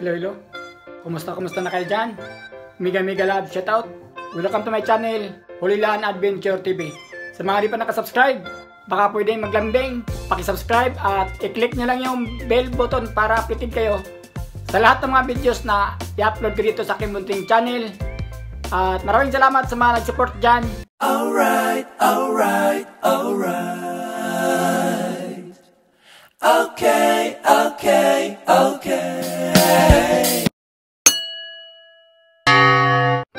Hello. Kumusta na kayo dyan? Mega love, shoutout. Welcome to my channel, Hulilan Adventure TV. Sa mga di pa nakasubscribe, baka pwedeng maglambing, pakisubscribe at i-click nyo lang yung bell button para updated kayo sa lahat ng mga videos na i-upload ko dito sa aking munting channel. At maraming salamat sa mga nag-support dyan. Alright. Okay.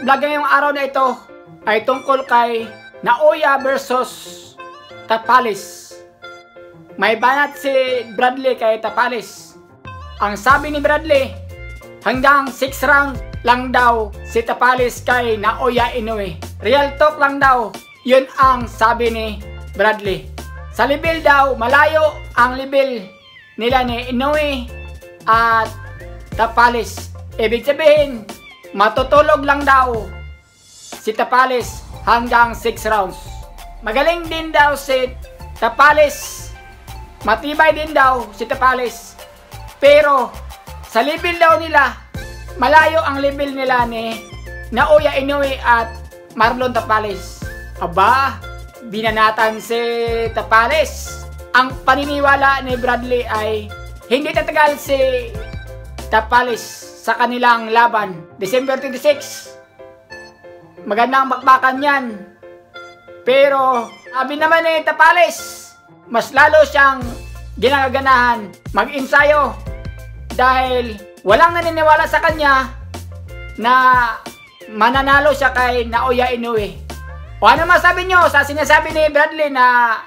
Vlog ngayong araw na ito ay tungkol kay Naoya versus Tapalis. May banat si Bradley kay Tapalis. Ang sabi ni Bradley, hanggang 6 round lang daw si Tapalis kay Naoya Inoue. Real talk lang daw, yun ang sabi ni Bradley. Sa level daw, malayo ang level nila ni Inoue at Tapalis. Ibig sabihin, matutulog lang daw si Tapalis hanggang 6 rounds. Magaling din daw si Tapalis. Matibay din daw si Tapalis. Pero sa level daw nila, malayo ang level nila ni Naoya Inoue at Marlon Tapalis. Aba, binanatan si Tapalis. Ang paniniwala ni Bradley ay hindi tatagal si Tapalis sa kanilang laban. December 26. Magandang bakbakan yan. Pero sabi naman ni Tapalis, mas lalo siyang ginaganahan mag-ensayo dahil walang naniniwala sa kanya na mananalo siya kay Naoya Inoue. O ano masabi nyo sa sinasabi ni Bradley na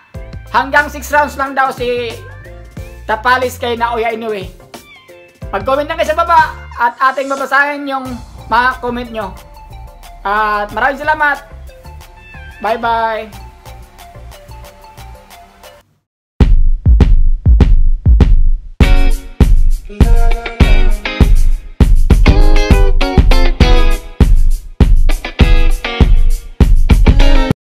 hanggang 6 rounds lang daw si Tapalis kay Naoya Inoue? Mag-comment na kayo sa baba at ating babasahin yung mga comment nyo. At maraming salamat. Bye bye.